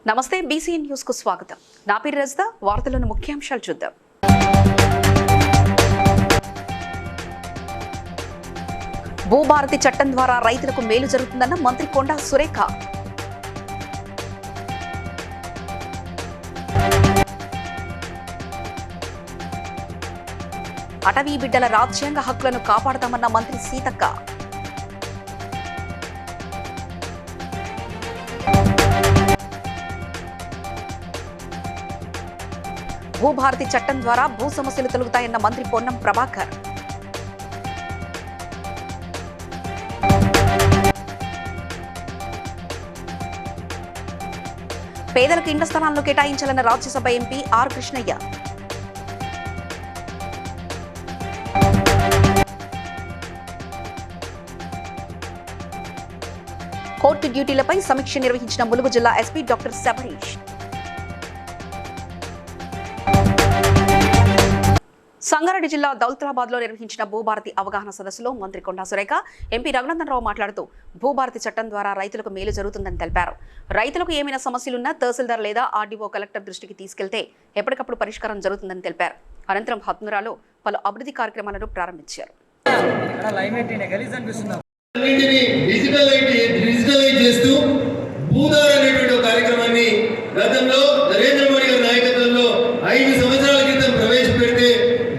నమస్తే BCN news కు స్వాగతం. నా పేరు రజిత. వార్తలను ముఖ్యాంశాలు చూద్దాం. భూభారతి చట్టం ద్వారా రైతులకు మేలు జరుగుతుందన్న మంత్రి కొండా సురేఖ. అటవీ బిడ్డల రాజ్యాంగ హక్కులను కాపాడతామన్న మంత్రి సీతక్క. భూభారతి చట్టం ద్వారా భూ సమస్యలు తొలగుతాయన్న మంత్రి పొన్నం ప్రభాకర్. పేదలకు ఇండ్ల స్థలాలను కేటాయించాలన్న Rajya Sabha MP R Krishnaiah. Court డ్యూటీలపై సమీక్ష నిర్వహించిన ములుగు జిల్లా ఎస్పీ డాక్టర్ శబరీష్. సంగారెడ్డి జిల్లా దౌలతాబాద్ లో నిర్వహించిన భూభారతి అవగాహన సదస్సులో మంత్రి కొండా సురేఖ, ఎంపీ రఘునందన్ రావు మాట్లాడుతూ భూభారతి చట్టం ద్వారా రైతులకు మేలు జరుగుతుందని తెలిపారు. రైతులకు ఏమైనా సమస్యలున్నా తహసీల్దార్ లేదా ఆర్డీఓ కలెక్టర్ దృష్టికి తీసుకెళ్తే ఎప్పటికప్పుడు పరిష్కారం జరుగుతుందని తెలిపారు. అనంతరం హత్నురాలో పలు అభివృద్ధి కార్యక్రమాలను ప్రారంభించారు.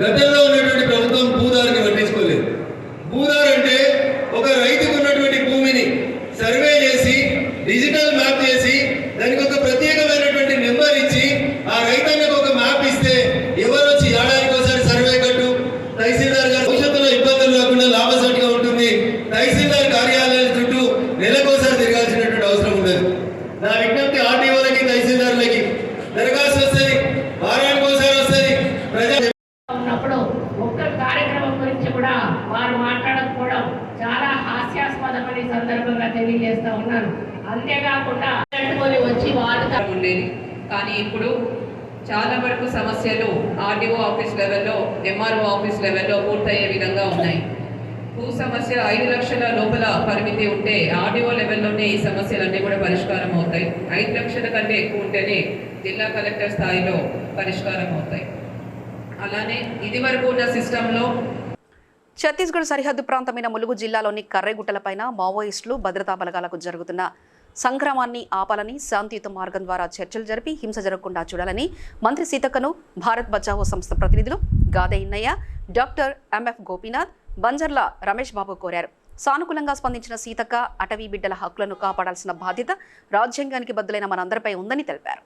గతంలో ఉన్నటువంటి ప్రభుత్వం భూదారిని పట్టించుకోలేదు. భూదారు అంటే ఒక రైతుకు ఉన్నటువంటి భూమిని సర్వే చేసి డిజిటల్ మ్యాప్ చేసి దానికి ఒక ప్రత్యేకమైనటువంటి నెంబర్ ఇచ్చి ఆ రైతాంగకు ఒక మ్యాప్ ఇస్తే ఎవరు వచ్చి ఏడాదికి ఒకసారి సర్వే కట్టు తహసీల్దార్ గారు భవిష్యత్తులో ఇబ్బందులు లేకుండా లాభసాటిగా ఉంటుంది. తహసీల్దార్ కార్యాలయాల చుట్టూ నెలకోసారి తిరగాల్సినటువంటి అవసరం ఉండదు. నా విజ్ఞప్తి ఆర్టీఓలకి తహసీల్దార్లకి దరఖాస్తు వస్తుంది, వారానికి ఒకసారి వస్తుంది. ఉన్నప్పుడు ఒక్క కార్యక్రమం గురించి కూడా వారు మాట్లాడకపోవడం చాలా హాస్యాస్పదమని సందర్భంగా తెలియజేస్తా ఉన్నాను. అంతేకాకుండా వచ్చి వాడుతూ ఉండేది, కానీ ఇప్పుడు చాలా వరకు సమస్యలు ఆర్డీఓ ఆఫీస్ లెవెల్లో, ఎంఆర్ఓ ఆఫీస్ లెవెల్లో పూర్తయ్యే విధంగా ఉన్నాయి. భూ సమస్య 5 లక్షల లోపల పరిమితి ఉంటే ఆర్డీఓ లెవెల్లోనే ఈ సమస్యలన్నీ కూడా పరిష్కారం అవుతాయి. 5 లక్షల కంటే ఎక్కువ ఉంటేనే జిల్లా కలెక్టర్ స్థాయిలో పరిష్కారం అవుతాయి. అలానే ఇది వరకు ఉన్న సిస్టంలో ఛత్తీస్గఢ్ సరిహద్దు ప్రాంతమైన ములుగు జిల్లాలోని కర్రెగుట్టలపైన మావోయిస్టులు భద్రతా బలగాలకు జరుగుతున్న సంగ్రామాన్ని ఆపాలని, శాంతియుత మార్గం ద్వారా చర్చలు జరిపి హింస జరగకుండా చూడాలని మంత్రి సీతక్కను భారత్ బచావో సంస్థ ప్రతినిధులు గాదే ఇన్నయ్య, డాక్టర్ ఎంఎఫ్ గోపీనాథ్, బంజర్ల రమేష్ బాబు కోరారు. సానుకూలంగా స్పందించిన సీతక్క అటవీ బిడ్డల హక్కులను కాపాడాల్సిన బాధ్యత రాజ్యాంగానికి బద్దులైన మనందరిపై ఉందని తెలిపారు.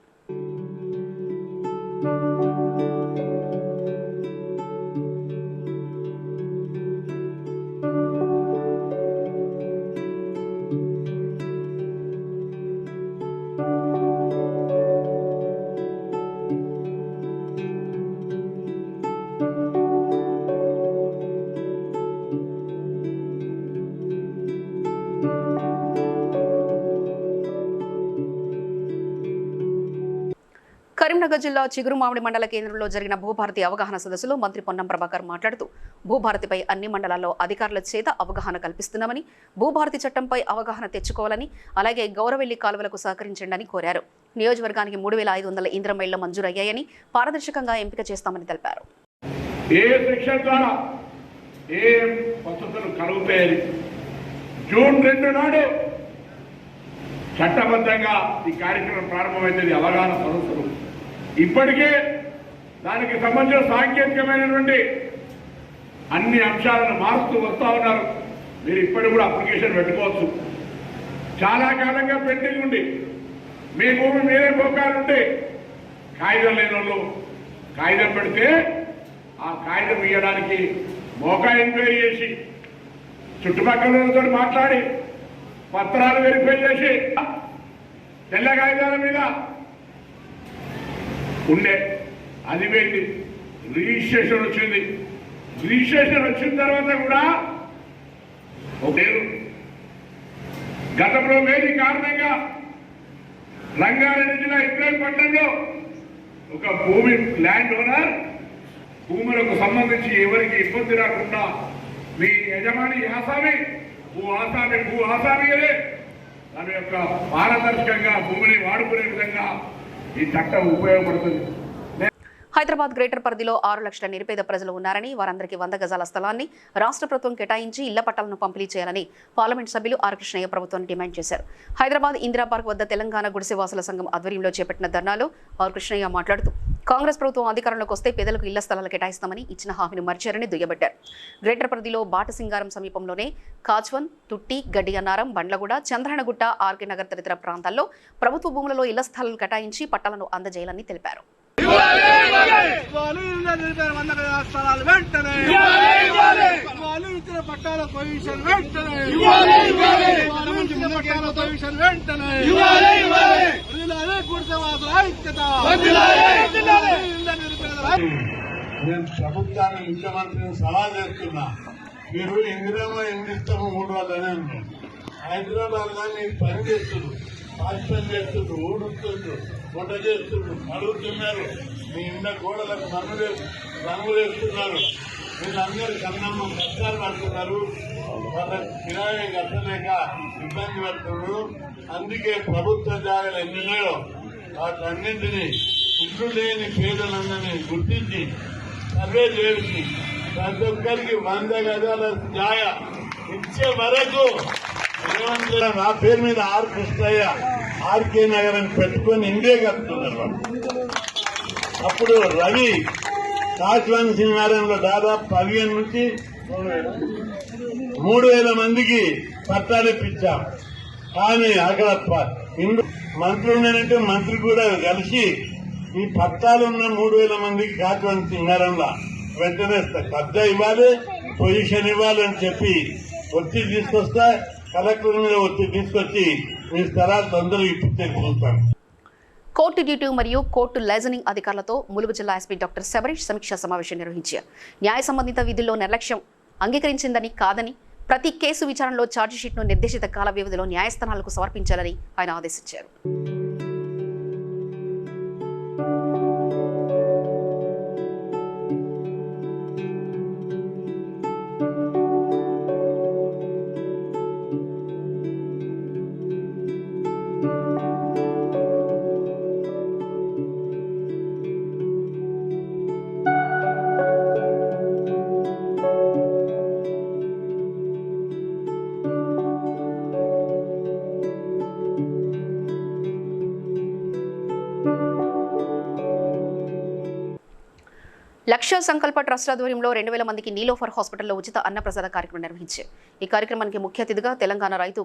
కరీంనగర్ జిల్లా చిగురుమామిడి మండల కేంద్రంలో జరిగిన భూభారతి అవగాహన సదస్సులో మంత్రి పొన్నం ప్రభాకర్ మాట్లాడుతూ భూభారతిపై అన్ని మండలాల్లో అధికారుల చేత అవగాహన కల్పిస్తున్నామని, భూభారతి చట్టంపై అవగాహన తెచ్చుకోవాలని, అలాగే గౌరవెల్లి కాలువలకు సహకరించండి కోరారు. నియోజకవర్గానికి 3500 ఇంద్రమ్మ ఇళ్లు మంజూరయ్యాయని, పారదర్శకంగా ఎంపిక చేస్తామని తెలిపారు. జూన్ 2 నాడు చట్టబద్ధంగా ఈ కార్యక్రమం ప్రారంభమైంది. అవగాహన సదస్సులు ఇప్పటికే దానికి సంబంధించిన సాంకేతికమైనటువంటి అన్ని అంశాలను మారుస్తూ వస్తూ ఉన్నారు. మీరు ఇప్పటికి కూడా అప్లికేషన్ పెట్టుకోవచ్చు. చాలా కాలంగా పెండింగ్ ఉండి మీ భూమి మీరే పోకాలుంటే కాగితం లేని వాళ్ళు కాగితం పెడితే ఆ కాగితం ఇవ్వడానికి మోకా ఎంక్వైరీ చేసి చుట్టుపక్కలతో మాట్లాడి పత్రాలు వెరిఫై చేసి తెల్ల కాగితాల మీద ఉండే అది వెళ్ళి రిజిస్ట్రేషన్ వచ్చింది. రిజిస్ట్రేషన్ వచ్చిన తర్వాత కూడా గతంలో లేని కారణంగా రంగారెడ్డి జిల్లా ఇబ్రాహీంపట్నంలో ఒక భూమి ల్యాండ్ ఓనర్ భూములకు సంబంధించి ఎవరికి ఇబ్బంది రాకుండా మీ యజమాని ఆసామి భూ ఆసామి దాని యొక్క పారదర్శకంగా భూమిని వాడుకునే విధంగా ఈ చట్టం ఉపయోగపడుతుంది. హైదరాబాద్ గ్రేటర్ పరిధిలో 6 లక్షల నిరుపేద ప్రజలు ఉన్నారని, వారందరికీ 100 గజాల స్థలాన్ని రాష్ట్ర ప్రభుత్వం కేటాయించి ఇళ్ల పట్టాలను పంపిణీ చేయాలని పార్లమెంట్ సభ్యులు ఆర్ కృష్ణయ్య ప్రభుత్వాన్ని డిమాండ్ చేశారు. హైదరాబాద్ ఇందిరా పార్క్ వద్ద తెలంగాణ గుడిసెవాసుల సంఘం ఆధ్వర్యంలో చేపట్టిన ధర్నాలో ఆర్ కృష్ణయ్య మాట్లాడుతూ కాంగ్రెస్ ప్రభుత్వం అధికారంలోకి వస్తే పేదలకు ఇళ్ల స్థలాలు కేటాయిస్తామని ఇచ్చిన హామీని మర్చారని దుయ్యబట్టారు. గ్రేటర్ పరిధిలో బాటసింగారం సమీపంలోనే కాజ్వన్, తుట్టి, గడ్డిగన్నారం, బండ్లగూడ, చంద్రహనగుట్ట, ఆర్కే నగర్ తదితర ప్రాంతాల్లో ప్రభుత్వ భూములలో ఇళ్ల స్థలాలు కేటాయించి పట్టాలను అందజేయాలని తెలిపారు. నేను ప్రభుత్వాన్ని ముఖ్యమంత్రిని సలహా చేస్తున్నా, మీరు ఇందిరామా ఇండిస్తాము 3 రోజులనే ఉన్నాం. హైదరాబాద్ లో మీరు పని చేస్తున్నారు, పాఠం చేస్తున్నారు, ఊడుస్తున్నారు, వంట చేస్తున్నారు, అడుగుతున్నారు, మీ ఇండ గోడలకు రంగులు వేస్తున్నారు, వీళ్ళందరూ కన్నమ్మ కష్టాలు పడుతున్నారు, వాళ్ళ కిరాయి కట్టలేక ఇబ్బంది పడుతున్నారు. అందుకే ప్రభుత్వ జాగాలు ఎన్నున్నాయో వాటన్నింటినీ ఇల్లు లేని పేదలందరినీ గుర్తించి సర్వే చేసి ప్రతి ఒక్కరికి 100 గజాల జాగ ఇచ్చే వరకు నా పేరు మీద ఆర్ కృష్ణయ్య ఆర్కే నగర్ అని పెట్టుకొని ఇండియా కడుతున్నారు వాళ్ళు. అప్పుడు రవి కాశ్వాన్ సింహారంలో దాదాపు 15 నుంచి 3,000 మందికి పట్టాలు ఇప్పించాం. కానీ అక్కడ మంత్రులు ఉన్నారంటే మంత్రి కూడా కలిసి ఈ పట్టాలున్న 3,000 మందికి కాశ్వాన్ సింహారంలో వెంటనే కబ్జా ఇవ్వాలి, పొజిషన్ ఇవ్వాలి అని చెప్పి ఒత్తిడి తీసుకొస్తా, కలెక్టర్ మీద ఒత్తిడి తీసుకొచ్చి మీ స్థలాలు తొందరగా ఇప్పితే చూస్తాం. కోర్టు డ్యూటీ మరియు కోర్టు లైజనింగ్ అధికారులతో ములుగు జిల్లా ఎస్పీ డాక్టర్ శబరీష్ సమీక్షా సమావేశం నిర్వహించారు. న్యాయ సంబంధిత విధుల్లో నిర్లక్ష్యం అంగీకరించిందని కాదని ప్రతి కేసు విచారణలో ఛార్జిషీట్ను నిర్దేశిత కాల వ్యవధిలో న్యాయస్థానాలకు సమర్పించాలని ఆయన ఆదేశించారు. లక్ష్య సంకల్ప ట్రస్ట్ ఆధ్వర్యంలో 2,000 మందికి నీలోఫర్ హాస్పిటల్లో ఉచిత అన్నప్రసాద కార్యక్రమం నిర్వహించారు. ఈ కార్యక్రమానికి ముఖ్య అతిథిగా తెలంగాణ రైతు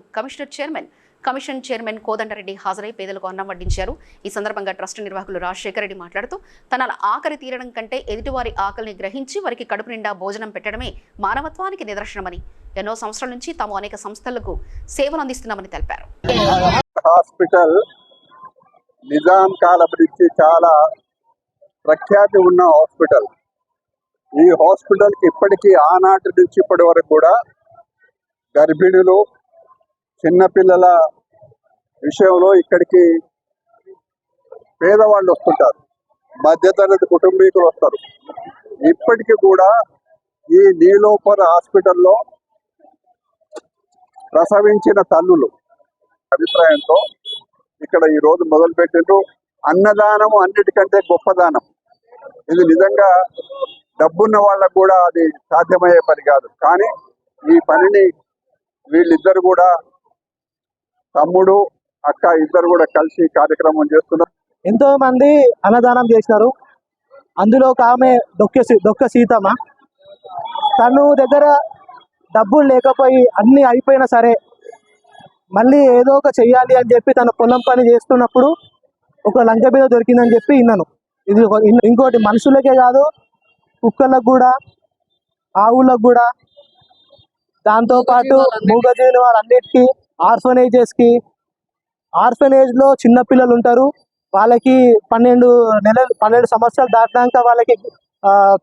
కమిషన్ చైర్మన్ కోదండరెడ్డి హాజరై పేదలకు అన్నం వడ్డించారు. ఈ సందర్భంగా ట్రస్ట్ నిర్వాహకులు రాజశేఖర రెడ్డి మాట్లాడుతూ తన ఆకలి తీరడం కంటే ఎదుటివారి ఆకలిని గ్రహించి వారికి కడుపు నిండా భోజనం పెట్టడమే మానవత్వానికి నిదర్శనమని, ఎన్నో సంవత్సరాల నుంచి తాము అనేక సంస్థలకు సేవలు అందిస్తున్నామని తెలిపారు. హాస్పిటల్ నిజాం కాలం నుంచి చాలా ప్రఖ్యాతి ఉన్న హాస్పిటల్. ఈ హాస్పిటల్కి ఇప్పటికీ ఆనాటి నుంచి ఇప్పటి వరకు కూడా గర్భిణులు, చిన్నపిల్లల విషయంలో ఇక్కడికి పేదవాళ్ళు వస్తుంటారు, మధ్యతరగతి కుటుంబీకులు వస్తారు. ఇప్పటికీ కూడా ఈ నీలోఫర్ హాస్పిటల్లో ప్రసవించిన తల్లులు అభిప్రాయంతో ఇక్కడ ఈ రోజు మొదలుపెట్టిండ్రు. అన్నదానము అన్నిటికంటే గొప్పదానం. ఇది నిజంగా డబ్బున్న వాళ్ళకు కూడా అది సాధ్యమయ్యే పని కాదు. కానీ ఈ పనిని వీళ్ళిద్దరు కూడా, తమ్ముడు అక్క ఇద్దరు కూడా కలిసి కార్యక్రమం చేస్తున్నారు. ఎంతో మంది అన్నదానం చేసినారు. అందులో ఒక ఆమె డొక్క సీతమ్మ, తను దగ్గర డబ్బులు లేకపోయి అన్ని అయిపోయినా సరే మళ్ళీ ఏదో ఒక చెయ్యాలి అని చెప్పి తన పొలం పని చేస్తున్నప్పుడు ఒక లంక మీద దొరికిందని చెప్పి విన్నాను. ఇది ఇంకోటి మనుషులకే కాదు, కుక్కలకు కూడా, ఆవులకు కూడా, దాంతోపాటు మూగజీవులు వాళ్ళన్నిటికీ, ఆర్ఫనేజ్లో చిన్నపిల్లలు ఉంటారు. వాళ్ళకి 12 సంవత్సరాలు దాటినాక వాళ్ళకి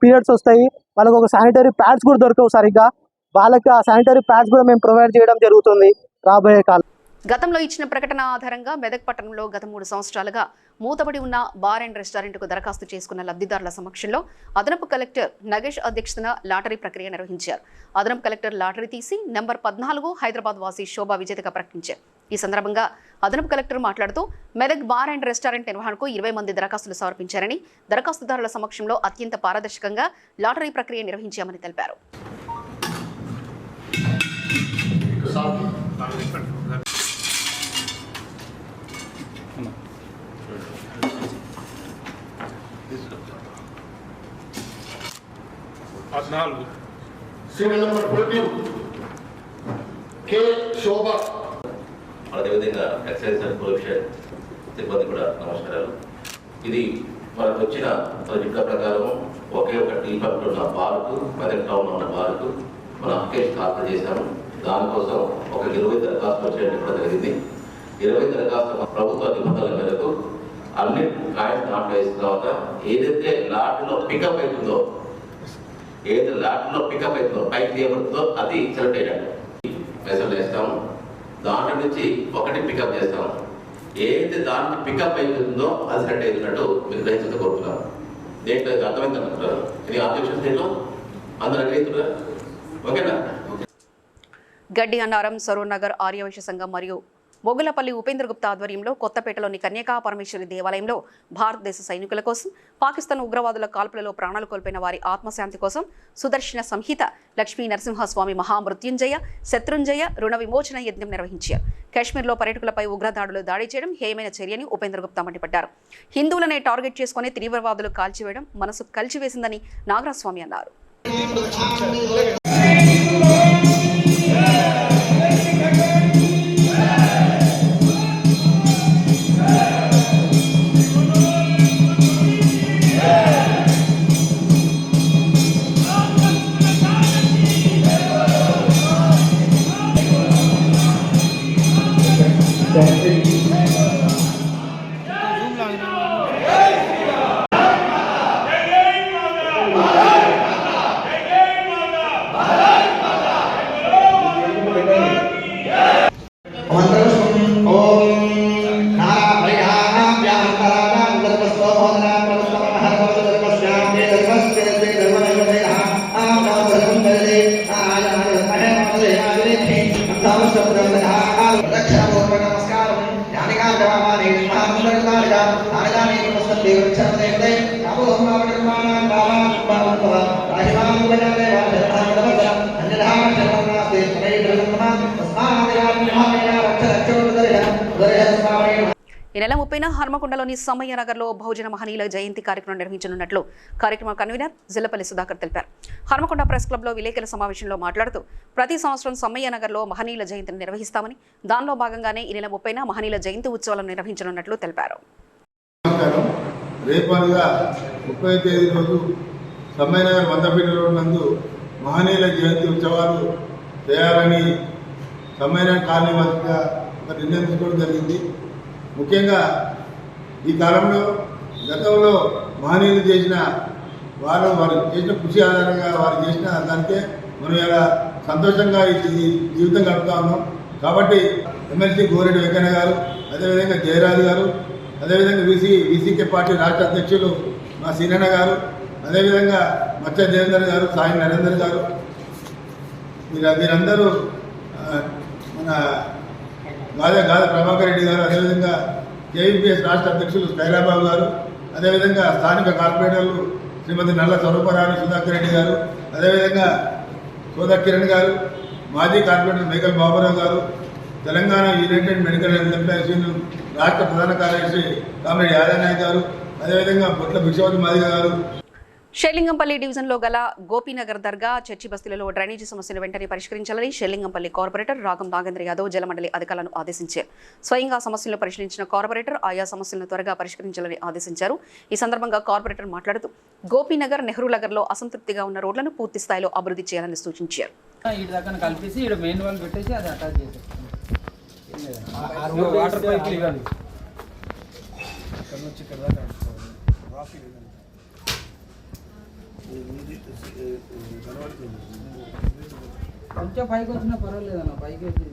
పీరియడ్స్ వస్తాయి. వాళ్ళకి ఒక శానిటరీ ప్యాడ్స్ కూడా దొరకవు సరిగ్గా. వాళ్ళకి ఆ శానిటరీ ప్యాడ్స్ కూడా మేము ప్రొవైడ్ చేయడం జరుగుతుంది రాబోయే కాలం. గతంలో ఇచ్చిన ప్రకటన ఆధారంగా మెదక్ పట్టణంలో గత 3 సంవత్సరాలుగా మూతబడి ఉన్న బార్ అండ్ రెస్టారెంట్కు దరఖాస్తు చేసుకున్న లబ్ధిదారుల సమక్షంలో అదనపు కలెక్టర్ నగేష్ అధ్యక్షతన లాటరీ ప్రక్రియ నిర్వహించారు. అదనపు కలెక్టర్ లాటరీ తీసి నంబర్ 14 హైదరాబాద్ వాసి శోభా విజేతగా ప్రకటించారు. ఈ సందర్భంగా అదనపు కలెక్టర్ మాట్లాడుతూ మెదక్ బార్ అండ్ రెస్టారెంట్ నిర్వహణకు 20 మంది దరఖాస్తులు సమర్పించారని, దరఖాస్తుదారుల సమక్షంలో అత్యంత పారదర్శకంగా లాటరీ ప్రక్రియ నిర్వహించామని తెలిపారు. అదేవిధంగా ఎక్సైజ్ అండ్ పొల్యూషన్ సిబ్బంది కూడా నమస్కారాలు. ఇది మనకు వచ్చిన రిపోర్ట్ ప్రకారం ఒకే ఒక టీ పంప్ ఉన్న బార్కు, మెదక్ టౌన్లో ఉన్న బార్కు మనం అప్లికేషన్ దాఖలు చేశాము. దానికోసం ఒక 20 దరఖాస్తులు వచ్చేయడం కూడా జరిగింది. 20 దరఖాస్తులు ప్రభుత్వ నిబంధనల మేరకు అన్ని కాయిన్స్ దాంట్లో వేసిన తర్వాత ఏదైతే లాట్లో పికప్ అవుతుందో పైకి తీయబడుతుందో అది సెలెక్ట్ అయ్యాడు మెసేజ్ వేస్తాము. దాంట్లో నుంచి ఒకటి పికప్ చేస్తాము. ఏదైతే దానికి పికప్ అవుతుందో అది సెలెక్ట్ అవుతున్నట్టు మీరు దయచేసి కోరుతున్నాను. దేంట్లో అర్థమైంది అనుకుంటారు. ఇది ఆబ్జెక్షన్ దేంట్లో అందరూ అగ్రహితురా? ఓకేనా? గడ్డి అన్నారం, సరూర్ నగర్ ఆర్యవైశ్య సంఘం మరియు మొగులపల్లి ఉపేంద్ర గుప్తా ఆధ్వర్యంలో కొత్తపేటలోని కన్యకా పరమేశ్వరి దేవాలయంలో భారతదేశ సైనికుల కోసం, పాకిస్తాన్ ఉగ్రవాదుల కాల్పులలో ప్రాణాలు కోల్పోయిన వారి ఆత్మశాంతి కోసం సుదర్శన సంహిత, లక్ష్మీ నరసింహస్వామి మహామృత్యుంజయ, శత్రుంజయ, రుణ విమోచన యజ్ఞం నిర్వహించారు. కాశ్మీర్లో పర్యాటకులపై ఉగ్రదాడులు దాడి చేయడం హేయమైన చర్యని ఉపేంద్ర గుప్తా మండిపడ్డారు. హిందువులనే టార్గెట్ చేసుకుని తీవ్రవాదులు కాల్చివేయడం మనసు కలిచివేసిందని నాగరాజస్వామి అన్నారు. ఈ నెల 30న హర్మకొండలోని సమ్మయ్య నగర్లో బహుజన మహనీయుల జయంతి కార్యక్రమం నిర్వహించనున్నట్లు కార్యక్రమ కన్వీనర్ జిల్లపల్లి సుధాకర్ తెలిపారు. హర్మకొండ ప్రెస్ క్లబ్లో విలేకరుల సమావేశంలో మాట్లాడుతూ ప్రతి సంవత్సరం సమ్మయ్య నగర్లో మహనీయుల జయంతిని నిర్వహిస్తామని, దానిలో భాగంగానే ఈ నెల 30న మహనీయుల జయంతి ఉత్సవాలను నిర్వహించనున్నట్లు తెలిపారు. రేపనగా 30వ తేదీ రోజు సమ్మయ్య నగర్ మందపీఠలో నందు మహనీయుల జయంతి ఉత్సవాలు చేయాలని సమ్మయ్య నగర్ కాలనీ వాసిగా ఒక నిర్ణయం తీసుకోవడం జరిగింది. ముఖ్యంగా ఈ కాలంలో గతంలో మహనీయులు చేసిన వారు చేసిన కృషి ఆధారంగా వారు చేసిన దానికే మనం ఇలా సంతోషంగా ఈ జీవితం గడుపుతా ఉన్నాం. కాబట్టి ఎమ్మెల్సీ గోరెడ్డి వెంకయ్య గారు, అదేవిధంగా జయరాజు గారు, అదేవిధంగా వీసీకే పార్టీ రాష్ట్ర అధ్యక్షులు మా సీనన్న గారు, అదేవిధంగా మచ్చ దేవేందర్ గారు, సాయి నరేందర్ గారు, మీరందరూ మన గాద ప్రభాకర్ రెడ్డి గారు, అదేవిధంగా జేయూపీఎస్ రాష్ట్ర అధ్యక్షులు స్కైలాబాబు గారు, అదేవిధంగా స్థానిక కార్పొరేటర్లు శ్రీమతి నల్ల స్వరూపరాణి సుధాకర్ రెడ్డి గారు, అదేవిధంగా సోదా కిరణ్ గారు, మాజీ కార్పొరేటర్ మేకల్ బాబురావు గారు, Telangana United medical health employees union రాష్ట్ర ప్రధాన కార్యదర్శి కామ్రేడ్ యాదనాయక్ గారు, అదేవిధంగా బొట్ల భిక్షవతి మాదిగ గారు. షెల్లింగంపల్లి డివిజన్లో గల గోపీనగర్ దర్గా, చర్చి బస్తీలలో డ్రైనేజీ సమస్యను వెంటనే పరిష్కరించాలని షెల్లింగంపల్లి కార్పొరేటర్ రాగం నాగేంద్ర యాదవ్ జలమండలి అధికారులను ఆదేశించారు. స్వయంగా సమస్యలను పరిశీలించిన కార్పొరేటర్ ఆయా సమస్యలను త్వరగా పరిష్కరించాలని ఆదేశించారు. ఈ సందర్భంగా కార్పొరేటర్ మాట్లాడుతూ గోపీనగర్, నెహ్రూ నగర్లో అసంతృప్తిగా ఉన్న రోడ్లను పూర్తి స్థాయిలో అభివృద్ధి చేయాలని సూచించారు. కొంచెం పైకి వచ్చినా పర్వాలేదన్న, పైకి ఇప్పుడు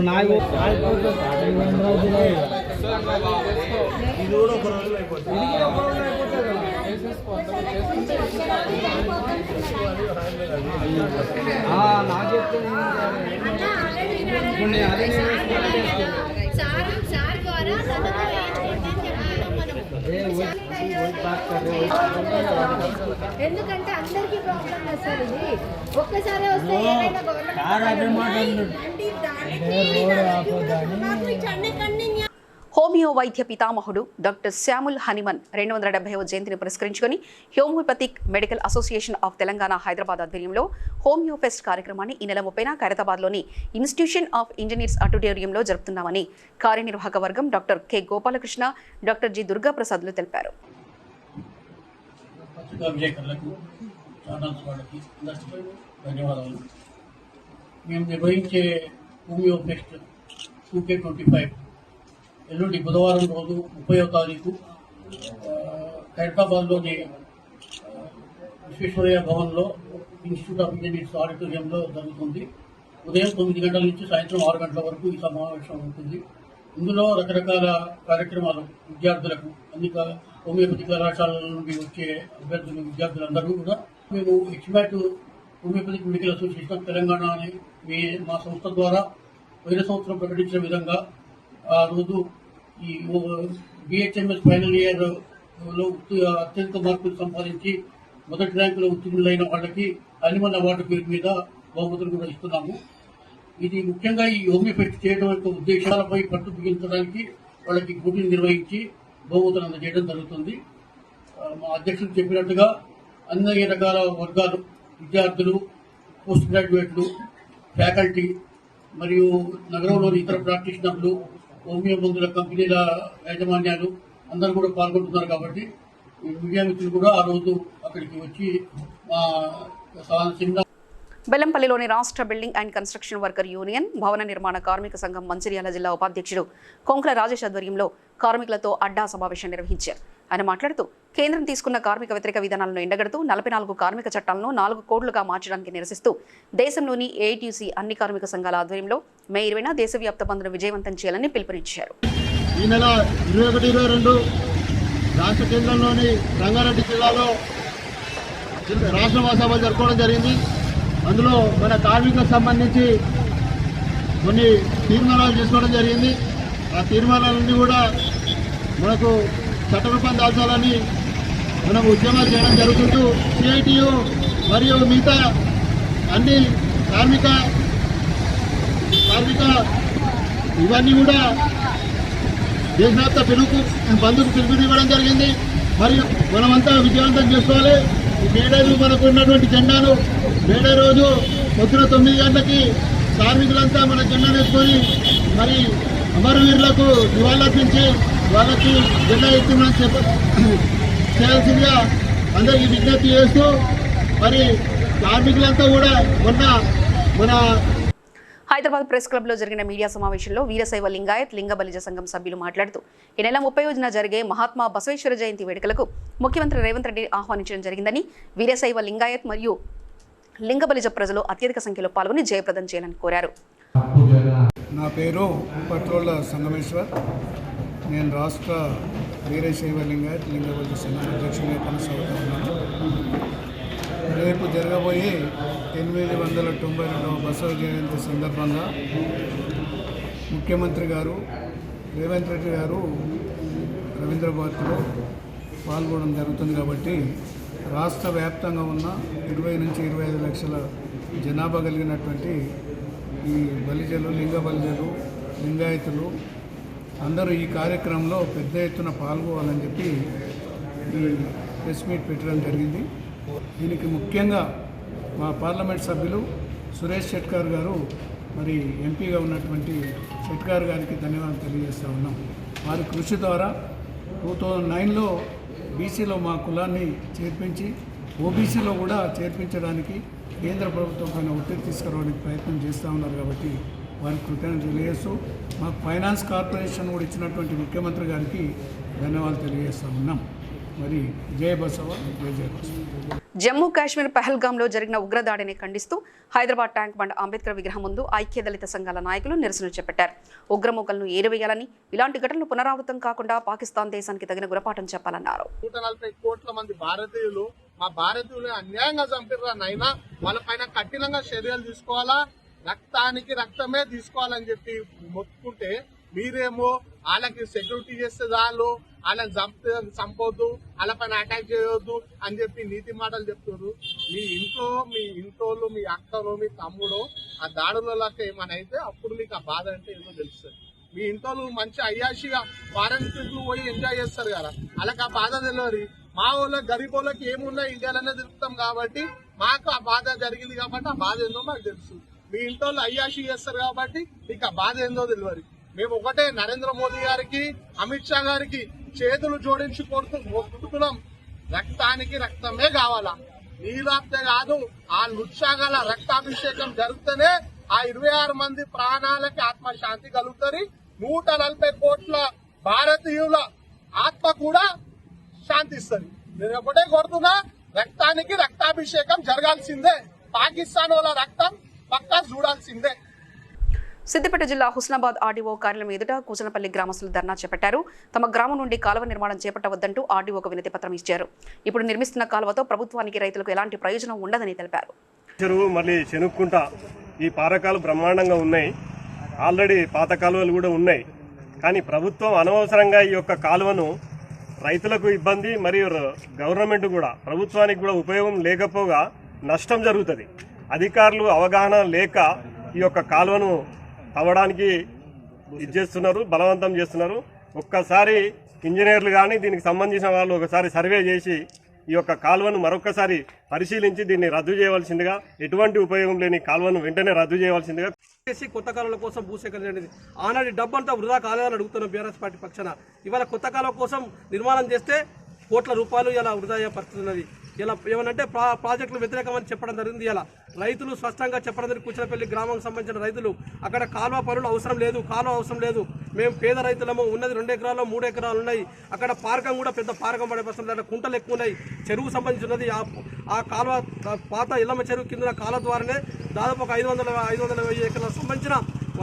నాకు ఇది కూడా ఒక రోజులో అయిపోతుంది. నాకు ఎందుకంటే అందరికీ ప్రాబ్లం సార్ ఇది ఒక్కసారి వస్తే హోమియో వైద్య పితామహుడు డాక్టర్ శ్యాముల్ హనిమన్ 270వ జయంతిని పురస్కరించుకొని homoeopathic medical association of Telangana Hyderabad ఆధ్వర్యంలో హోమియో ఫెస్ట్ కార్యక్రమాన్ని ఈ నెల 30న ఖైరతాబాద్లోని ఇన్స్టిట్యూషన్ ఆఫ్ ఇంజనీర్స్ ఆడిటోరియంలో జరుపుతున్నామని కార్యనిర్వాహక వర్గం doctor K Gopalakrishna, doctor G దుర్గాప్రసాద్లు తెలిపారు. మేము నిర్వహించే హోమియో ఫెస్ట్ 2K25 ఎల్లుండి బుధవారం రోజు 30వ తారీఖు హైదరాబాద్లోని విశ్వేశ్వరయ్య భవన్లో ఇన్స్టిట్యూట్ ఆఫ్ ఇంజనీర్స్ ఆడిటోరియంలో జరుగుతుంది. ఉదయం 9 గంటల నుంచి సాయంత్రం 6 గంటల వరకు ఈ సమావేశం ఉంటుంది. ఇందులో రకరకాల కార్యక్రమాలు విద్యార్థులకు అన్ని హోమియోపతి కళాశాలల నుండి వచ్చే అభ్యర్థులు విద్యార్థులందరూ కూడా మేము ఎక్స్మాట్ homoeopathic medical association of Telangana అనే మా సంస్థ ద్వారా పోయిన సంవత్సరం ప్రకటించిన విధంగా ఆ రోజు ఈ బిహెచ్ఎంఎస్ ఫైనల్ ఇయర్లో అత్యధిక మార్కులు సంపాదించి మొదటి ర్యాంకులో ఉత్తీర్ణులైన వాళ్ళకి హనిమన్ అవార్డు పేరు మీద బహుమతులు కూడా ఇస్తున్నాము. ఇది ముఖ్యంగా ఈ హోమియోపతి చేయడం యొక్క ఉద్దేశాలపై పట్టు బిగించడానికి వాళ్ళకి పోటీలు నిర్వహించి బహుమతులు అందజేయడం జరుగుతుంది. మా అధ్యక్షులు చెప్పినట్టుగా అన్ని రకాల వర్గాలు విద్యార్థులు, పోస్ట్ గ్రాడ్యుయేట్లు, ఫ్యాకల్టీ మరియు నగరంలోని ఇతర ప్రాక్టీషనర్లు, హోమియో మందుల కంపెనీల యాజమాన్యాలు అందరూ కూడా పాల్గొంటున్నారు. కాబట్టి మీడియా మిత్రులు కూడా ఆ రోజు అక్కడికి వచ్చి మా సెమినార్. బెల్లంపల్లిలోని రాష్ట్ర building and construction worker union భవన నిర్మాణ కార్మిక సంఘం మంచిర్యాల జిల్లా ఉపాధ్యక్షుడు కొంకల రాజేష్ ఆధ్వర్యంలో కార్మికులతో అడ్డా సమావేశం నిర్వహించారు. ఆయన మాట్లాడుతూ కేంద్రం తీసుకున్న కార్మిక వ్యతిరేక విధానాలను ఎండగడుతూ 44 కార్మిక చట్టాలను 4 కోడ్లుగా మార్చడానికి నిరసిస్తూ దేశంలోని ఏఐటీసీ అన్ని కార్మిక సంఘాల ఆధ్వర్యంలో మే 20న దేశవ్యాప్త బంద్ను విజయవంతం చేయాలని పిలుపునిచ్చారు. ఈ నెల 21-22 రాష్ట్ర కేంద్రంలోని రంగారెడ్డి జిల్లాలో రాష్ట్ర మహాసభ జరుపుకోవడం జరిగింది. అందులో మన కార్మికులకు సంబంధించి కొన్ని తీర్మానాలు చేసుకోవడం జరిగింది. ఆ తీర్మానాలన్నీ కూడా మనకు చట్టరూపం దాల్చాలని మనం ఉద్యమాలు చేయడం జరుగుతుంటూ సిఐటియు మరియు మిగతా అన్ని కార్మిక ఇవన్నీ కూడా దేశవ్యాప్త బంధుకు పిలుపునివ్వడం జరిగింది. మరియు మనమంతా విజయవంతం చేసుకోవాలి. ఈ మేడలు మనకు ఉన్నటువంటి జెండాను మేడే రోజు పొద్దున 9 గంటలకి కార్మికులంతా మన జెండా వేసుకొని మరి అమరవీరులకు నివాళులర్పించి వాళ్ళకి జెండా ఎత్తుమని చేయాల్సిందిగా అందరికీ విజ్ఞప్తి చేస్తూ మరి కార్మికులంతా కూడా మన హైదరాబాద్ ప్రెస్ క్లబ్ లో జరిగిన మీడియా సమావేశంలో వీరశైవ లింగాయత్ లింగ బలిజ సంఘం సభ్యులు మాట్లాడుతూ ఈ నెల 30న జరిగే మహాత్మా బసవేశ్వర జయంతి వేడుకలకు ముఖ్యమంత్రి రేవంత్ రెడ్డి ఆహ్వానించడం జరిగిందని, వీరశైవ లింగాయత్ మరియు లింగ బలిజ ప్రజలు అత్యధిక సంఖ్యలో పాల్గొని జయప్రదం చేయాలని కోరారు. నా పేరు పట్రోళ్ళ సంగమేశ్వర్. నేను రాష్ట్ర వీరశైవ లింగాయత్ లింగ బలిజ సంఘం అధ్యక్షుడిగా కొనసాగుతూ ఉన్నాను. రేపు జరగబోయే 892వ బసవ జయంతి సందర్భంగా ముఖ్యమంత్రి గారు రేవంత్ రెడ్డి గారు రవీంద్రబాద్లో పాల్గొనడం జరుగుతుంది. కాబట్టి రాష్ట్ర వ్యాప్తంగా ఉన్న 20 నుంచి 25 లక్షల జనాభా కలిగినటువంటి ఈ బలిజలు, లింగ బలిజలు, లింగాయతులు అందరూ ఈ కార్యక్రమంలో పెద్ద ఎత్తున పాల్గొవాలని చెప్పి ఈ ప్రెస్ మీట్ పెట్టడం జరిగింది. దీనికి ముఖ్యంగా మా పార్లమెంట్ సభ్యులు సురేష్ షెట్కార్ గారు మరి ఎంపీగా ఉన్నటువంటి షెట్కార్ గారికి ధన్యవాదాలు తెలియజేస్తూ ఉన్నాం. వారి కృషి ద్వారా 2009లో బీసీలో మా కులాన్ని చేర్పించి ఓబీసీలో కూడా చేర్పించడానికి కేంద్ర ప్రభుత్వం పైన ఒత్తిడి తీసుకురావడానికి ప్రయత్నం చేస్తూ ఉన్నారు. కాబట్టి వారికి కృతజ్ఞతలు తెలియజేస్తూ మాకు ఫైనాన్స్ కార్పొరేషన్ కూడా ఇచ్చినటువంటి ముఖ్యమంత్రి గారికి ధన్యవాదాలు తెలియజేస్తూ ఉన్నాం. మరి జయ బసవ, జయ జయ బసవ. జమ్మూ కాశ్మీర్ పహల్గాంలో జరిగిన ఉగ్రదాడిని ఖండిస్తూ హైదరాబాద్ ట్యాంక్ బండ్ అంబేద్కర్ విగ్రహం ముందు ఐక్య దళిత సంఘాల నాయకులు నిరసన చేపట్టారు. ఉగ్రమూకలను ఏరివేయాలని, ఇలాంటి ఘటనలు పునరావృతం కాకుండా పాకిస్తాన్ దేశానికి తగిన గుణపాఠం చెప్పాలన్నారు. 140 కోట్ల మంది భారతీయులు మా భారతీయులు అన్యాయంగా చంపిర్రనైనా వాళ్ళపైన కఠినంగా చర్యలు తీసుకోవాలా, రక్తానికి రక్తమే తీసుకోవాలని చెప్పి మొత్తుకుంటే మీరేమో వాళ్ళకి సెక్యూరిటీ చేస్తే చాలు, వాళ్ళని చంపొద్దు, వాళ్ళపైన అటాక్ చేయొద్దు అని చెప్పి నీతి మాటలు చెప్తున్నారు. మీ ఇంట్లో మీ అక్కలో మీ తమ్ముడు ఆ దాడులకి ఏమైనా అయితే అప్పుడు మీకు ఆ బాధ అంటే ఏమో తెలుస్తుంది. మీ ఇంట్లో మంచి అయ్యాషిగా ఫారెన్ ట్రిప్లు పోయి ఎంజాయ్ చేస్తారు కదా, వాళ్ళకి ఆ బాధ తెలియదు. మా వాళ్ళకి గరీబ్ వాళ్ళకి ఏమున్నా ఇండియాలోనే తిరుగుతాం కాబట్టి మాకు ఆ బాధ జరిగింది కాబట్టి ఆ బాధ ఏందో మాకు తెలుసు. మీ ఇంట్లో అయ్యాషి చేస్తారు కాబట్టి మీకు ఆ బాధ ఏందో తెలియదు. మేము ఒకటే నరేంద్ర మోదీ గారికి, అమిత్ షా గారికి చేతులు జోడించి మొక్కుతున్నాం, రక్తానికి రక్తమే కావాలా, నీరాప్తే కాదు. ఆ లుత్సాగల రక్తాభిషేకం జరిగితేనే ఆ 26 మంది ప్రాణాలకి ఆత్మశాంతి కలుగుతుంది. 140 కోట్ల భారతీయుల ఆత్మ కూడా శాంతిస్తుంది. నేను ఒకటే కోరుతున్నా, రక్తానికి రక్తాభిషేకం జరగాల్సిందే. పాకిస్తాన్ వాళ్ళ రక్తం పక్కా చూడాల్సిందే. సిద్దిపేట జిల్లా హుస్నాబాద్ ఆర్డీఓ కార్యాలయం ఎదుట కూచనపల్లి గ్రామస్తులు ధర్నా చేపట్టారు. తమ గ్రామం నుండి కాలువ నిర్మాణం చేపట్టవద్దంటూ ఆర్డీఓకు వినతి పత్రం ఇచ్చారు. ఇప్పుడు నిర్మిస్తున్న కాలువతో ప్రభుత్వానికి, రైతులకు ఎలాంటి ప్రయోజనం ఉండదని తెలిపారు. చెరువు మళ్ళీ చెనుక్కుంటా ఈ పారకాలు బ్రహ్మాండంగా ఉన్నాయి. ఆల్రెడీ పాత కాలువలు కూడా ఉన్నాయి. కానీ ప్రభుత్వం అనవసరంగా ఈ యొక్క కాలువను రైతులకు ఇబ్బంది, మరియు గవర్నమెంట్ కూడా, ప్రభుత్వానికి కూడా ఉపయోగం లేకపోగా నష్టం జరుగుతుంది. అధికారులు అవగాహన లేక ఈ యొక్క కాలువను తవ్వడానికి చేస్తున్నారు, బలవంతం చేస్తున్నారు. ఒక్కసారి ఇంజనీర్లు కానీ దీనికి సంబంధించిన వాళ్ళు ఒకసారి సర్వే చేసి ఈ యొక్క కాలువను మరొకసారి పరిశీలించి దీన్ని రద్దు చేయవలసిందిగా, ఎటువంటి ఉపయోగం లేని కాలువను వెంటనే రద్దు చేయవలసిందిగా కొత్త కాలువల కోసం భూసేకరణ అనేది ఆనాటి డబ్బంతా వృధా కాలేదని అడుగుతున్న బీఆర్ఎస్ పార్టీ పక్షాన. ఇవాళ కొత్త కాలువ కోసం నిర్మాణం చేస్తే కోట్ల రూపాయలు ఇలా వృధా పడుతున్నది. ఇలా ఏమనంటే ప్రాజెక్టులు వ్యతిరేకమని చెప్పడం జరిగింది. ఇలా రైతులు స్పష్టంగా చెప్పడం జరిగింది. కూచనపల్లి గ్రామానికి సంబంధించిన రైతులు అక్కడ కాలువ పనులు అవసరం లేదు, మేము పేద రైతులము, ఉన్నది 2 ఎకరాలు 3 ఎకరాలు ఉన్నాయి. అక్కడ పార్కం కూడా పెద్ద పార్కం పడే పరిస్థితులు, కుంటలు ఎక్కువ ఉన్నాయి. చెరువు సంబంధించినది ఆ కాలువ పాత ఇల్లమ్మ చెరువు కింద కాలువ ద్వారానే దాదాపు ఒక 520 ఎకరాలకు సంబంధించిన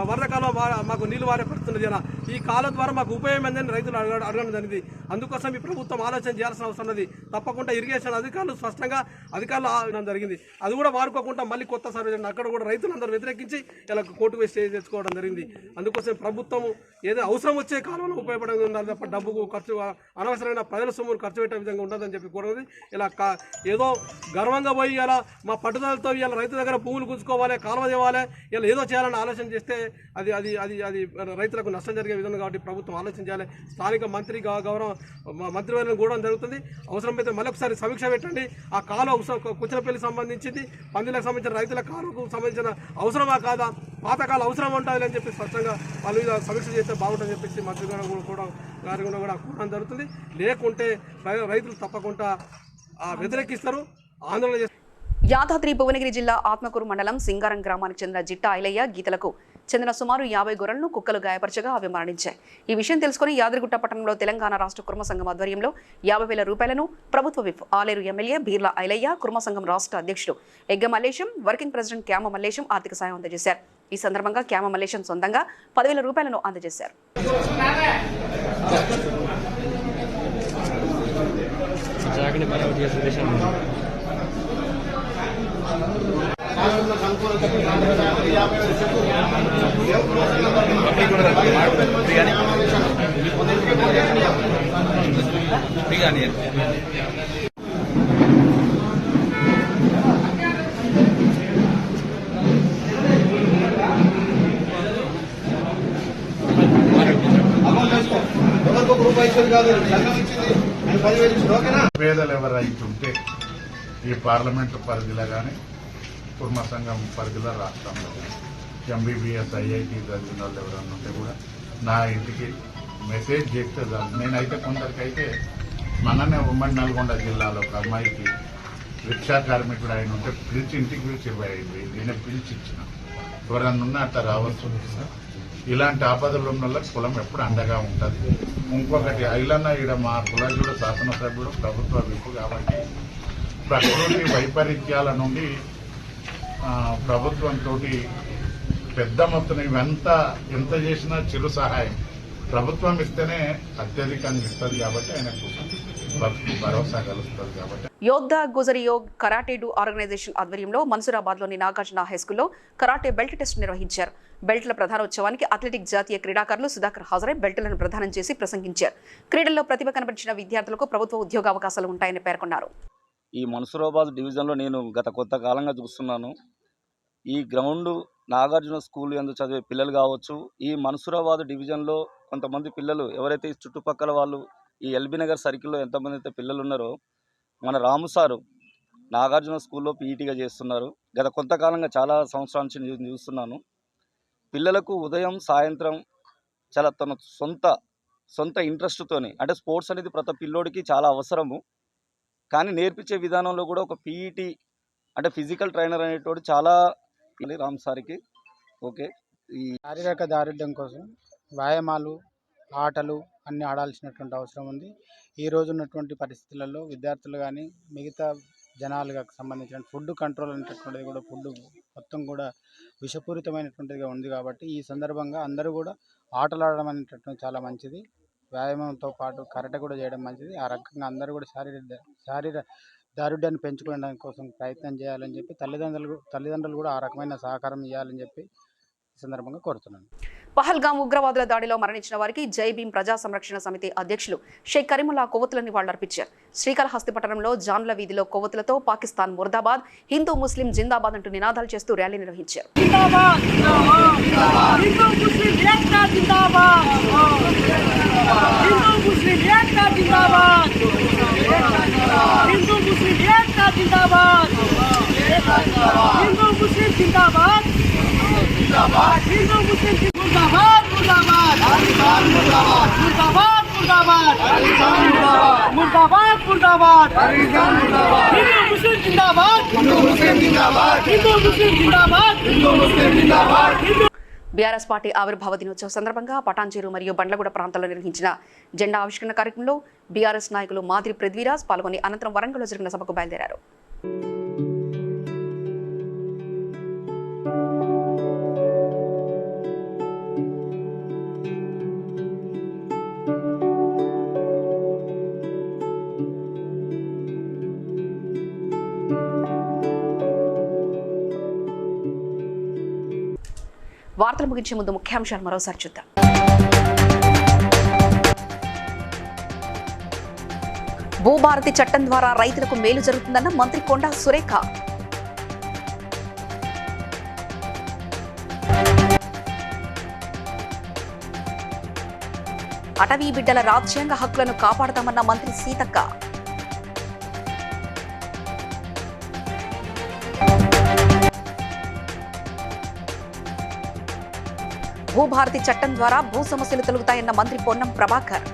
వరద కాలువ మాకు నీళ్లు వారే పడుతున్నది. అలా ఈ కాలువ ద్వారా మాకు ఉపయోగం ఏందని రైతులు అడగడం జరిగింది. అందుకోసం ఈ ప్రభుత్వం ఆలోచన చేయాల్సిన అవసరం ఉన్నది. తప్పకుండా ఇరిగేషన్ అధికారులు స్పష్టంగా అధికారులు జరిగింది. అది కూడా వాడుకోకుండా మళ్ళీ కొత్త సర్వే అక్కడ కూడా రైతులందరూ వ్యతిరేకించి ఇలా కోర్టు వేసి తెచ్చుకోవడం జరిగింది. అందుకోసం ప్రభుత్వం ఏదో అవసరం వచ్చే కాలంలో ఉపయోగపడేది ఉండాలి తప్ప డబ్బుకు ఖర్చు, అనవసరమైన ప్రజల సొమ్మును ఖర్చు పెట్టే విధంగా ఉండదని చెప్పి కోరదు. ఇలా ఏదో గర్వంగా పోయి ఇలా మా పట్టుదలతో ఇలా రైతు దగ్గర భూములు గుంజుకోవాలి, కాలువ తేవాలి, ఇలా ఏదో చేయాలని ఆలోచన చేస్తే అది అది అది అది రైతులకు నష్టం జరిగే విధంగా కాబట్టి ప్రభుత్వం ఆలోచన చేయాలి. స్థానిక మంత్రి గౌరవ మంత్రివర్గం కూడా జరుగుతుంది. అవసరమైతే మళ్ళొకసారి సమీక్ష పెట్టండి. ఆ కాలువ కూచనపల్లికి సంబంధించింది, పందిలకు సంబంధించిన రైతుల కాలువకు సంబంధించిన అవసరమా కాదా, పాతకాలం అవసరం ఉంటుంది అని చెప్పి స్పష్టంగా వాళ్ళ మీద సమీక్ష చేస్తే బాగుంటుందని చెప్పేసి మంత్రి గారు కూడా కోరడం జరుగుతుంది. లేకుంటే రైతులు తప్పకుండా వ్యతిరేకిస్తారు, ఆందోళన చేస్తారు. యాదాద్రి భువనగిరి జిల్లా ఆత్మకూరు మండలం సింగారం గ్రామానికి చెందిన జిట్టా ఐలయ్య గీతలకు చెందిన సుమారు 50 గొర్రెలను కుక్కలు గాయపరచగా అవి మరణించాయి. ఈ విషయం తెలుసుకుని యాదగిరిగుట్ట పట్టణంలో తెలంగాణ రాష్ట్ర కుర్మ సంఘం ఆధ్వర్యంలో 50,000 రూపాయలను ప్రభుత్వ విప్ ఆలేరు ఎమ్మెల్యే బీర్లా ఐలయ్య, కుర్మ సంఘం రాష్ట్ర అధ్యక్షుడు ఎగ్గ మల్లేశం, వర్కింగ్ ప్రెసిడెంట్ క్యామ మల్లేశం ఆర్థిక సాయం అందజేశారు. ఈ సందర్భంగా క్యామ మల్లేశం సొంతంగా 10,000 రూపాయలను అందజేశారు. పేదలు ఎవరైతే ఉంటే ఈ పార్లమెంటు పరిధిలో కానీ, కుర్మ సంఘం పరిధిలో, రాష్ట్రంలో ఎంబీబీఎస్ ఐఐటి చదివిన వాళ్ళు ఎవరైనా ఉంటే కూడా నా ఇంటికి మెసేజ్ చేస్తే చాలు. నేనైతే కొందరికైతే మననే ఉమ్మడి నల్గొండ జిల్లాలో ఒక అమ్మాయికి రిక్షా కార్మికుడు ఆయన ఉంటే పిలిచి ఇంటికి పిలిచి 25,000 నేనే పిలిచి ఇచ్చిన. ఎవరన్నా ఉన్నా అట్లా రావచ్చు. ఇలాంటి ఆపదలు ఉన్న వాళ్ళకి కులం ఎప్పుడు అండగా ఉంటుంది. ఇంకొకటి ఐలన్న ఈడ మా కులజుడు శాసనసభ్యుడు ప్రభుత్వ విప్పు కాబట్టి ప్రకృతి వైపరీత్యాల నుండి ప్రభుత్వంతో పెద్ద మొత్తం ఇవంతా ఎంత చేసినా చిరు సహాయం ప్రభుత్వం ఇస్తేనే అత్యధికంగా ఇస్తుంది కాబట్టి ఆయనకు భరోసా కలుస్తుంది కాబట్టి. యోద్ధ గుజరియోగ్ కరాటే డు ఆర్గనైజేషన్ ఆధ్వర్యంలో మన్సూరాబాద్లోని నాగార్జున హైస్కూల్లో కరాటే బెల్ట్ టెస్ట్ నిర్వహించారు. బెల్ట్ల ప్రధానోత్సవానికి అథ్లెటిక్ జాతీయ క్రీడాకారులు సుధాకర్ హాజరై బెల్ట్లను ప్రదానం చేసి ప్రసంగించారు. క్రీడల్లో ప్రతిభ కనబరిచిన విద్యార్థులకు ప్రభుత్వ ఉద్యోగ అవకాశాలు ఉంటాయని పేర్కొన్నారు. ఈ మన్సూరాబాద్ డివిజన్లో నేను గత కొంతకాలంగా చూస్తున్నాను. ఈ గ్రౌండ్ నాగార్జున స్కూల్ యందు చదివే పిల్లలు కావచ్చు, ఈ మన్సూరాబాద్ డివిజన్లో కొంతమంది పిల్లలు ఎవరైతే ఈ చుట్టుపక్కల వాళ్ళు ఈ ఎల్బీ నగర్ సర్కిల్లో ఎంతమంది అయితే పిల్లలు ఉన్నారో మన రాము సారు నాగార్జున స్కూల్లో పీఈటీగా చేస్తున్నారు. గత కొంతకాలంగా చాలా సంవత్సరాల నుంచి చూస్తున్నాను. పిల్లలకు ఉదయం సాయంత్రం చాలా తన సొంత ఇంట్రెస్ట్తోని, అంటే స్పోర్ట్స్ అనేది ప్రతి పిల్లోడికి చాలా అవసరము, కానీ నేర్పించే విధానంలో కూడా ఒక పీఈటీ అంటే ఫిజికల్ ట్రైనర్ అనేటోడు చాలా రామ్ సార్కి ఓకే. ఈ శారీరక దారుఢ్యం కోసం వ్యాయామాలు ఆటలు అన్నీ ఆడాల్సినటువంటి అవసరం ఉంది. ఈ రోజు ఉన్నటువంటి పరిస్థితులలో విద్యార్థులు కానీ మిగతా జనాలకు సంబంధించిన ఫుడ్ కంట్రోల్ అనేటటువంటిది కూడా ఫుడ్ మొత్తం కూడా విషపూరితమైనటువంటిదిగా ఉంది. కాబట్టి ఈ సందర్భంగా అందరూ కూడా ఆటలు ఆడడం అనేటటువంటి చాలా మంచిది. వ్యాయామంతో పాటు కరాటే కూడా చేయడం మంచిది. ఆ రకంగా అందరూ కూడా శారీరక దారుఢ్యాన్ని పెంచుకోవడం కోసం ప్రయత్నం చేయాలని చెప్పి తల్లిదండ్రులు కూడా ఆ రకమైన సహకారం ఇవ్వాలని చెప్పి ఈ సందర్భంగా కోరుతున్నాను. పహల్గాం ఉగ్రవాదుల దాడిలో మరణించిన వారికి జై భీమ్ ప్రజా సంరక్షణ సమితి అధ్యక్షులు షేక్ కరీముల్లా కొవ్వొత్తులను నివాళులర్పించారు. శ్రీకాళహస్తి పట్టణంలో జాన్ల వీధిలో కొవ్వొత్తులతో పాకిస్తాన్ ముర్దాబాద్, హిందూ ముస్లిం జిందాబాద్ అంటూ నినాదాలు చేస్తూ ర్యాలీ నిర్వహించారు. బీఆర్ఎస్ పార్టీ ఆవిర్భావ దినోత్సవ సందర్భంగా పటాన్చేరు మరియు బండ్లగూడ ప్రాంతాల్లో నిర్వహించిన జెండా ఆవిష్కరణ కార్యక్రమంలో బీఆర్ఎస్ నాయకులు మాదిరి పృథ్వీరాజ్ పాల్గొని అనంతరం వరంగల్లో జరిగిన సభకు బయలుదేరారు. వార్తలు ముగించే ముందు ముఖ్యాంశాలు మరోసారి చూద్దాం. భూభారతి చట్టం ద్వారా రైతులకు మేలు జరుగుతుందన్న మంత్రి కొండా సురేఖ. అటవీ బిడ్డల రాజ్యాంగ హక్కులను కాపాడతామన్న మంత్రి సీతక్క. భూభారతి చట్టం ద్వారా భూ సమస్యలు తొలగుతాయన్న మంత్రి పొన్నం ప్రభాకర్.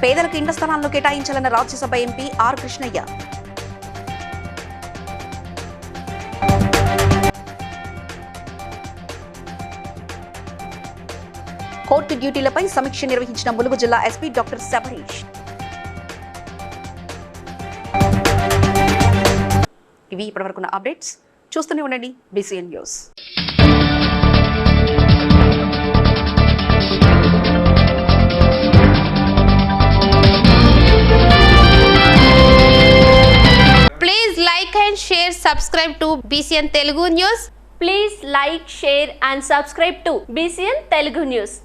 పేదలకు ఇండ్ల స్థలాలను కేటాయించాలన్న Rajya Sabha MP R Krishnaiah. Court డ్యూటీలపై సమీక్ష నిర్వహించిన ములుగు జిల్లా ఎస్పీ డాక్టర్ శబరీష్. ఇవి ఇప్పటివరకున్న అప్డేట్స్. చూస్తూనే ఉండండి BCN news. Please like and share, subscribe to BCN Telugu News. Please like, share and subscribe to BCN Telugu News.